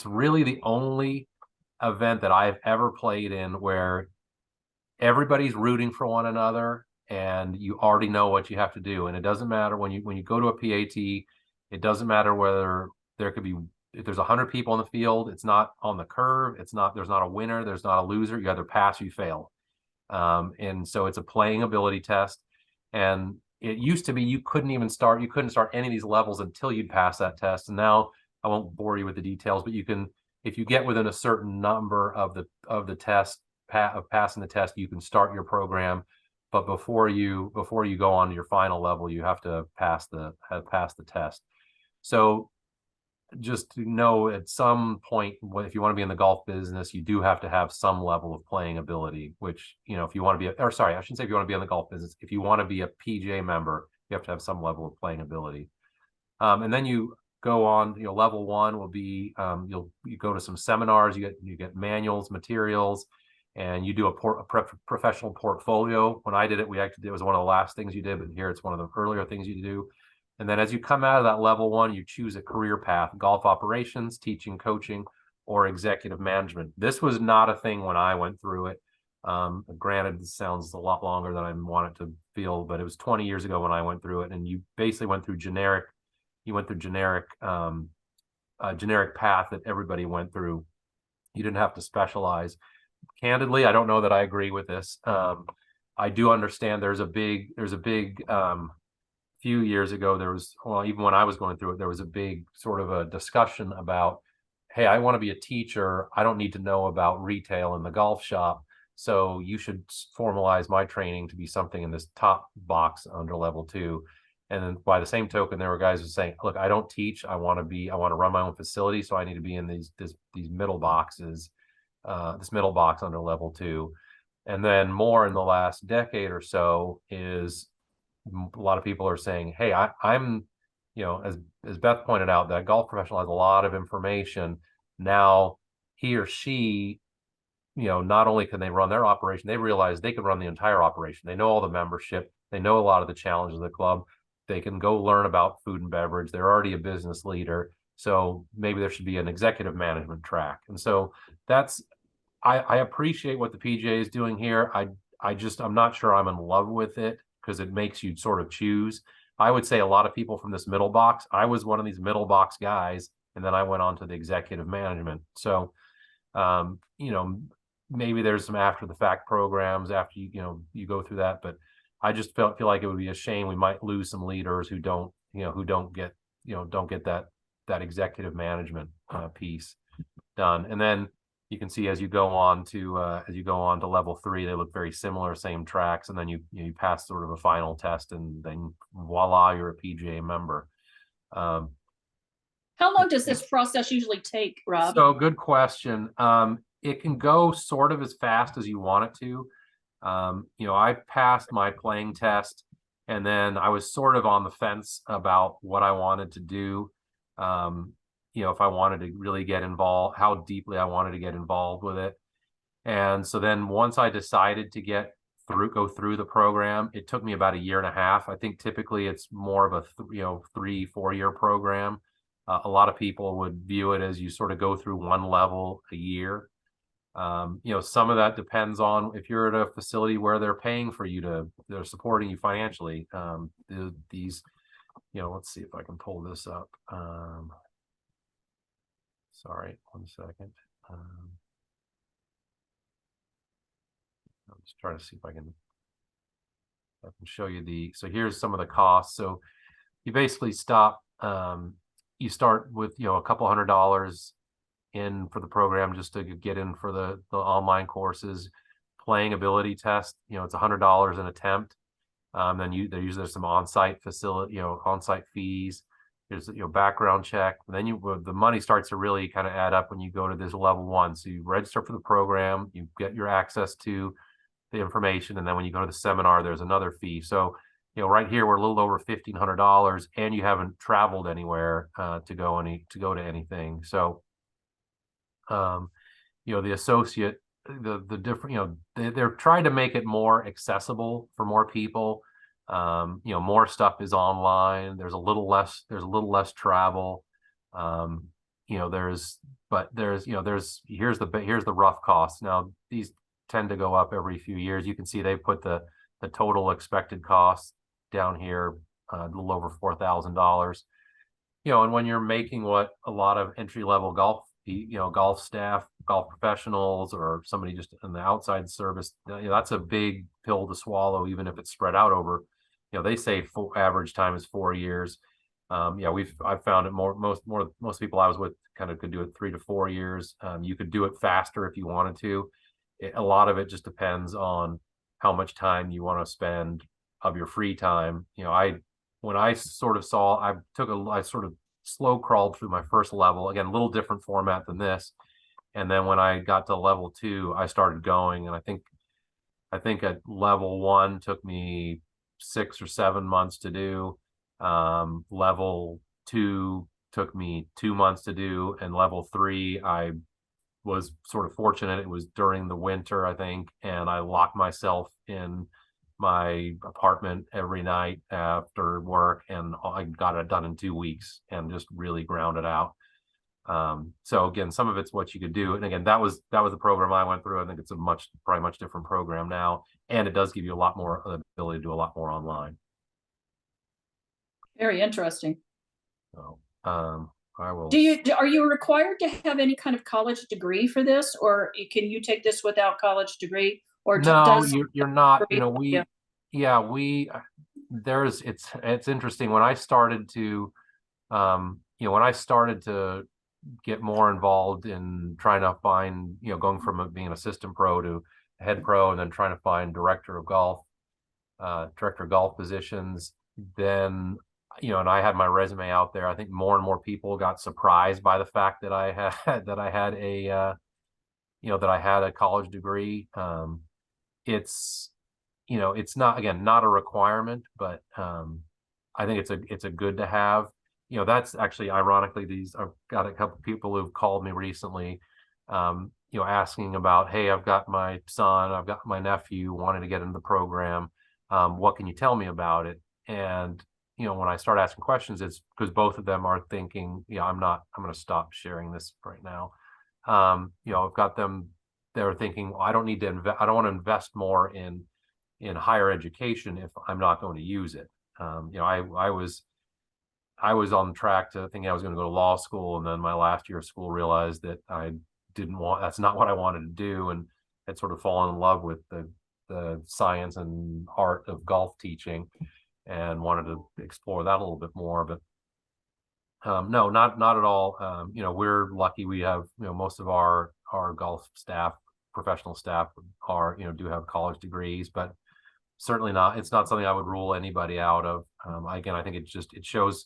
really the only event that I've ever played in where everybody's rooting for one another, and you already know what you have to do. And it doesn't matter when you go to a PAT, it doesn't matter whether if there's 100 people in the field, it's not on the curve. There's not a winner. There's not a loser. You either pass or you fail. And so it's a playing ability test. And it used to be you couldn't start any of these levels until you'd pass that test. And now I won't bore you with the details, but you can, if you get within a certain number of the test, of passing the test, you can start your program. But before you go on to your final level, you have to pass the test. So just to know at some point, if you want to be in the golf business, you do have to have some level of playing ability, which, if you want to be, or sorry, I shouldn't say if you want to be in the golf business, if you want to be a PGA member, you have to have some level of playing ability. And then you go on, level one will be, you go to some seminars, you get manuals, materials, and you do a professional portfolio. When I did it, it was one of the last things you did, but here it's one of the earlier things you do. And then as you come out of that level one, you choose a career path: golf operations, teaching, coaching, or executive management. This was not a thing when I went through it. Granted, this sounds a lot longer than I want it to feel, but it was 20 years ago when I went through it. And you basically went through generic path that everybody went through. You didn't have to specialize. Candidly, I don't know that I agree with this. I do understand there's a big few years ago, even when I was going through it, there was a big sort of a discussion about, hey, I want to be a teacher. I don't need to know about retail in the golf shop. So you should formalize my training to be something in this top box under level two. And then by the same token, there were guys who were saying, look, I don't teach. I want to run my own facility. So I need to be in these middle boxes, this middle box under level two. And then more in the last decade or so is a lot of people are saying, hey, I'm, as Beth pointed out, that golf professional has a lot of information. Now he or she, not only can they run their operation, they realize they can run the entire operation. They know all the membership. They know a lot of the challenges of the club. They can go learn about food and beverage. They're already a business leader. So maybe there should be an executive management track. And so I appreciate what the PGA is doing here. I'm not sure I'm in love with it, because it makes you sort of choose. I would say a lot of people from this middle box, I was one of these middle box guys, and then I went on to the executive management. So, maybe there's some after the fact programs after you go through that, but I just feel like it would be a shame. We might lose some leaders who don't get that executive management piece done. And then you can see as you go on to level three, they look very similar, same tracks, and then you pass sort of a final test, and then voila, you're a PGA member. How long does this process usually take, Rob? So good question. It can go sort of as fast as you want it to. I passed my playing test, and then I was sort of on the fence about what I wanted to do. If I wanted to really get involved, how deeply I wanted to get involved with it. And so then once I decided to go through the program, it took me about 1.5 years. I think typically it's more of a 3-4 year program. A lot of people would view it as you sort of go through one level a year. Some of that depends on if you're at a facility where they're paying for you they're supporting you financially. Let's see if I can pull this up. Sorry, 1 second. I'm just trying to see if I can show you so here's some of the costs. So you basically you start with, a couple $100 in for the program just to get in for the online courses. Playing ability test, it's $100 an attempt. Then there's some on-site facility, on-site fees. There's background check. And then the money starts to really kind of add up when you go to this level one. So you register for the program, you get your access to the information, and then when you go to the seminar, there's another fee. So right here we're a little over $1,500, and you haven't traveled anywhere to go to anything. So the associate, the different, they're trying to make it more accessible for more people. More stuff is online. There's a little less travel. Here's the rough costs. Now these tend to go up every few years. You can see they put the total expected cost down here, a little over $4,000. And when you're making what a lot of entry-level golf staff, golf professionals, or somebody just in the outside service, that's a big pill to swallow, even if it's spread out over, they say average time is 4 years. I've found it most people I was with kind of could do it 3 to 4 years. You could do it faster if you wanted to. a lot of it just depends on how much time you want to spend of your free time. When I sort of saw, I sort of slow crawled through my first level. Again, a little different format than this. And then when I got to level 2, I started going, and I think at level 1 took me 6 or 7 months to do. Level 2 took me 2 months to do, and level 3, I was sort of fortunate. It was during the winter, I think, and I locked myself in my apartment every night after work, and I got it done in 2 weeks and just really ground it out. So again, some of it's what you could do, and again, that was the program I went through. I think it's probably much different program now, and it does give you a lot more ability to do a lot more online. Very interesting. So I will. Are you required to have any kind of college degree for this, or can you take this without college degree? Or No, does you're not. yeah. It's interesting. When I started to when I started to get more involved in trying to find, going from being an assistant pro to head pro, and then trying to find director of golf positions, then, and I had my resume out there. I think more and more people got surprised by the fact that I had that I had a college degree. It's it's not, again, not a requirement, but I think it's a good to have. That's actually, ironically, I've got a couple of people who've called me recently, asking about, hey, I've got my son, I've got my nephew wanting to get into the program. What can you tell me about it? And when I start asking questions, it's because both of them are thinking, I'm going to stop sharing this right now. I've got them, they're thinking, well, I don't want to invest more in higher education if I'm not going to use it. I was on track to thinking I was going to go to law school, and then my last year of school realized that that's not what I wanted to do, and had sort of fallen in love with the science and art of golf teaching, and wanted to explore that a little bit more. But no, not at all. We're lucky. We have, most of our golf staff, professional staff, do have college degrees, but certainly not. It's not something I would rule anybody out of. Again, I think it shows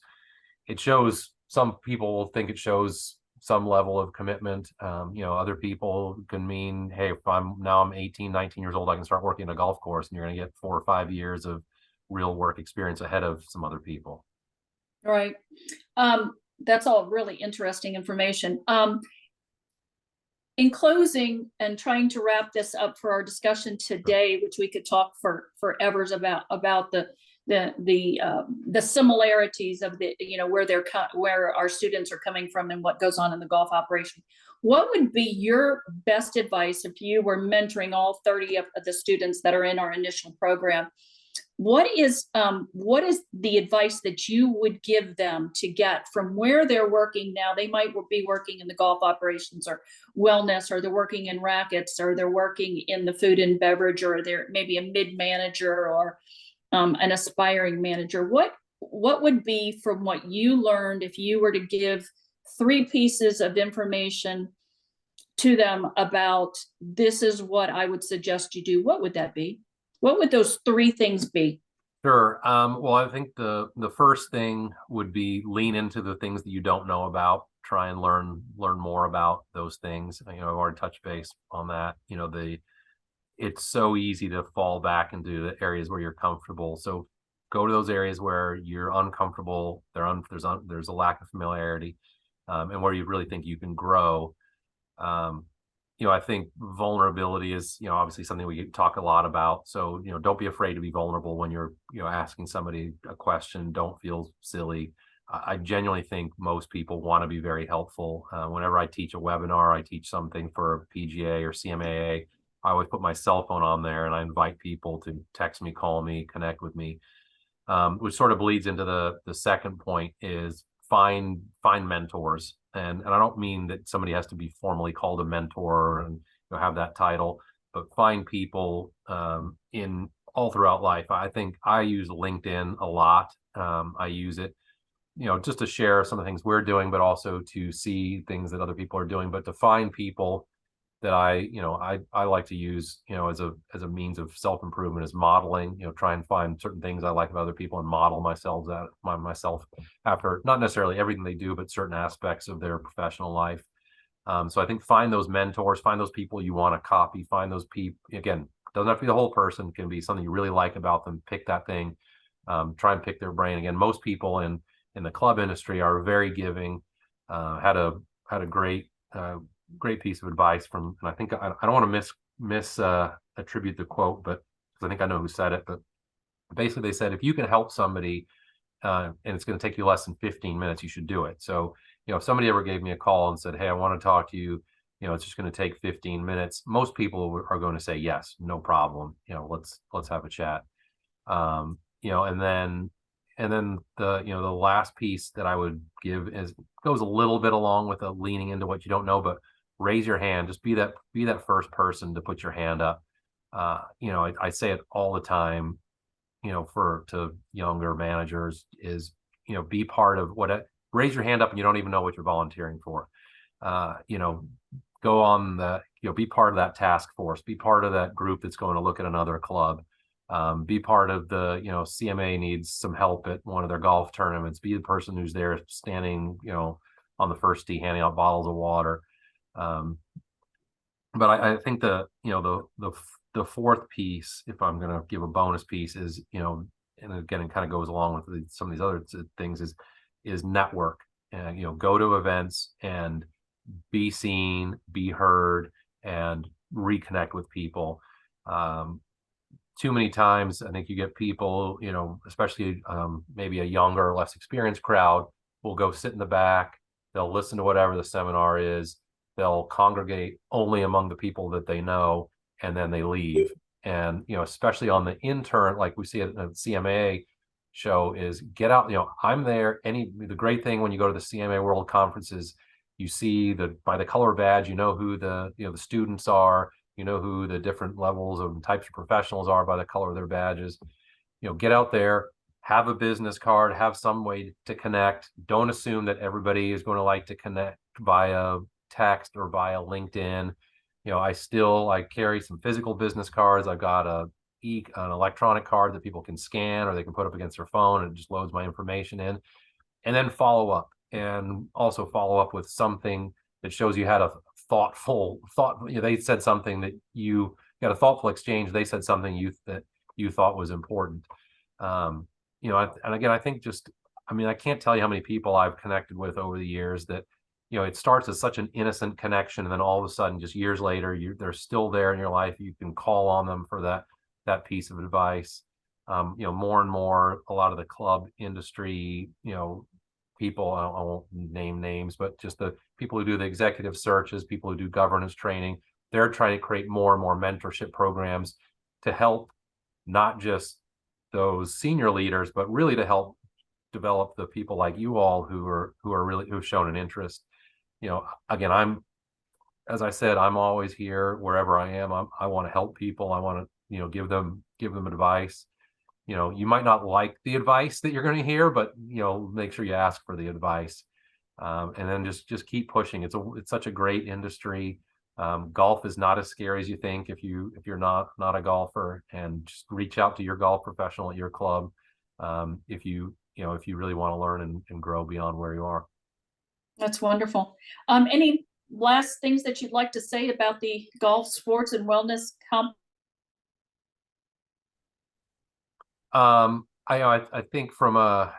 some people think it shows some level of commitment. Other people can mean, hey, if I'm 18, 19 years old, I can start working in a golf course, and you're going to get 4 or 5 years of real work experience ahead of some other people. Right. That's all really interesting information. In closing, and trying to wrap this up for our discussion today, which we could talk for forevers about the similarities of where our students are coming from and what goes on in the golf operation. What would be your best advice if you were mentoring all 30 of the students that are in our initial program? What is the advice that you would give them to get from where they're working now? They might be working in the golf operations or wellness, or they're working in rackets, or they're working in the food and beverage, or they're maybe a mid-manager or an aspiring manager. What would be, from what you learned, if you were to give 3 pieces of information to them about, this is what I would suggest you do? What would that be? What would those 3 things be? Sure. Well, I think the first thing would be lean into the things that you don't know about. Try and learn more about those things. I've already touched base on that. It's so easy to fall back into the areas where you're comfortable. So go to those areas where you're uncomfortable. There's a lack of familiarity, and where you really think you can grow. I think vulnerability is, obviously something we talk a lot about. So, don't be afraid to be vulnerable when you're, asking somebody a question. Don't feel silly. I genuinely think most people want to be very helpful. Whenever I teach a webinar, I teach something for PGA or CMAA, I always put my cell phone on there, and I invite people to text me, call me, connect with me, which sort of bleeds into the second point, is find mentors. And I don't mean that somebody has to be formally called a mentor and have that title, but find people in all throughout life. I think I use LinkedIn a lot. I use it, just to share some of the things we're doing, but also to see things that other people are doing, but to find people that I like to use, as a means of self-improvement is modeling, try and find certain things I like about other people and model myself after not necessarily everything they do, but certain aspects of their professional life. So I think find those mentors, find those people you want to copy, find those people, again, doesn't have to be the whole person, it can be something you really like about them, pick that thing, try and pick their brain. Again, most people in the club industry are very giving. Had a great piece of advice from, and I think I don't want to miss attribute the quote, but because I think I know who said it, but basically they said if you can help somebody and it's going to take you less than 15 minutes, you should do it. So if somebody ever gave me a call and said, hey, I want to talk to you, it's just going to take 15 minutes, most people are going to say yes, no problem, let's have a chat. And then the last piece that I would give is goes a little bit along with a leaning into what you don't know, but raise your hand. Just be that first person to put your hand up. I say it all the time, to younger managers is, be part of raise your hand up and you don't even know what you're volunteering for. Go on be part of that task force, be part of that group that's going to look at another club. Be part of the, CMA needs some help at one of their golf tournaments. Be the person who's there standing, on the first tee, handing out bottles of water. But I think the fourth piece, if I'm going to give a bonus piece, is, and again, it kind of goes along with some of these other things, is network. Go to events and be seen, be heard, and reconnect with people. Too many times, I think you get people, especially maybe a younger, less experienced crowd, will go sit in the back. They'll listen to whatever the seminar is. They'll congregate only among the people that they know, and then they leave. And, especially on the intern, like we see at the CMAA show, is get out. I'm there. The great thing when you go to the CMA World Conferences, you see by the color badge, who the students are. Who the different levels and types of professionals are by the color of their badges. Get out there, have a business card, have some way to connect. Don't assume that everybody is going to like to connect via text or via LinkedIn. I carry some physical business cards. I've got an electronic card that people can scan or they can put up against their phone, and it just loads my information in. And then follow up, and also follow up with something that shows you had a thoughtful thought. They said something that you got a thoughtful exchange. They said something that you thought was important. And again, I think I can't tell you how many people I've connected with over the years that, it starts as such an innocent connection, and then all of a sudden, just years later, they're still there in your life. You can call on them for that piece of advice. More and more, a lot of the club industry, people, I won't name names, but just the people who do the executive searches, people who do governance training, they're trying to create more and more mentorship programs to help not just those senior leaders, but really to help develop the people like you all who've shown an interest. Again, as I said, I'm always here wherever I am. I want to help people. I want to, give them advice. You might not like the advice that you're going to hear, but make sure you ask for the advice, and then just keep pushing. It's such a great industry. Golf is not as scary as you think if you're not a golfer, and just reach out to your golf professional at your club if you really want to learn and grow beyond where you are. That's wonderful. Any last things that you'd like to say about the golf sports and wellness I think from an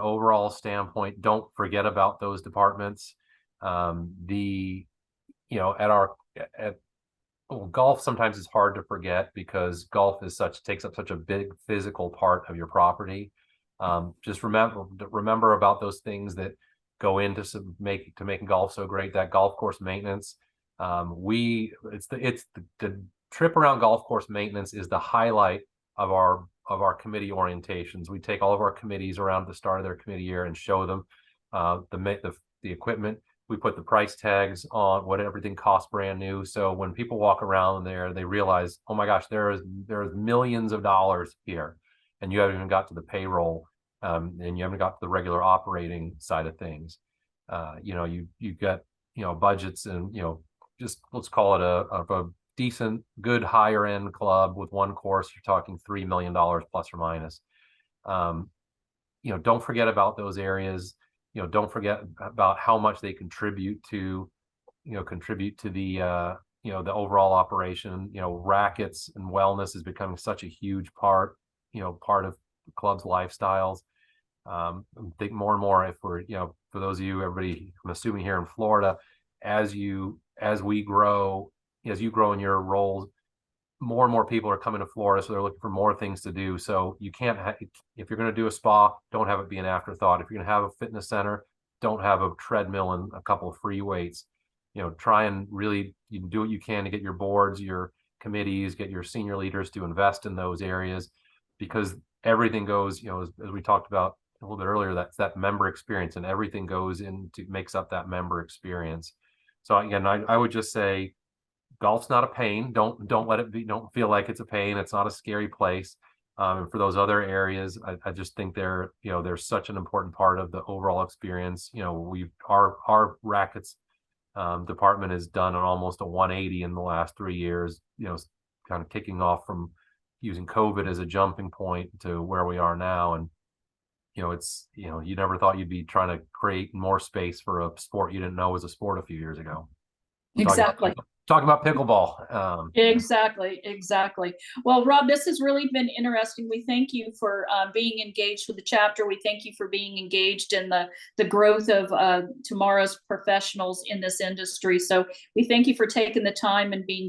overall standpoint, don't forget about those departments. Golf sometimes is hard to forget because golf takes up such a big physical part of your property. Just remember about those things that go into making golf so great. That golf course maintenance. It's the trip around golf course maintenance is the highlight of our committee orientations. We take all of our committees around at the start of their committee year and show them the equipment. We put the price tags on what everything costs brand new. So when people walk around there, they realize, oh my gosh, there's millions of dollars here, and you haven't even got to the payroll, and you haven't got to the regular operating side of things. You've got budgets and just let's call it a decent, good higher end club with one course, you're talking $3 million plus or minus. Don't forget about those areas. Don't forget about how much they contribute to the the overall operation. Rackets and wellness is becoming such a huge part of the club's lifestyles. I think more and more, if we're, for those of you, everybody, I'm assuming here in Florida, as you grow in your roles, more and more people are coming to Florida, so they're looking for more things to do. So you can't if you're going to do a spa, don't have it be an afterthought. If you're going to have a fitness center, don't have a treadmill and a couple of free weights. Try and really do what you can to get your boards, your committees, get your senior leaders to invest in those areas, because everything goes, as we talked about a little bit earlier, that's that member experience, and everything goes into makes up that member experience. So again, I would just say golf's not a pain. Don't let it be. Don't feel like it's a pain. It's not a scary place. And for those other areas, I just think they're such an important part of the overall experience. Our rackets department has done an almost a 180 in the last 3 years. Kind of kicking off from using COVID as a jumping point to where we are now. And it's you never thought you'd be trying to create more space for a sport you didn't know was a sport a few years ago. Exactly. Talking about pickleball. Exactly. Well, Rob, this has really been interesting. We thank you for being engaged with the chapter. We thank you for being engaged in the growth of tomorrow's professionals in this industry. So we thank you for taking the time and being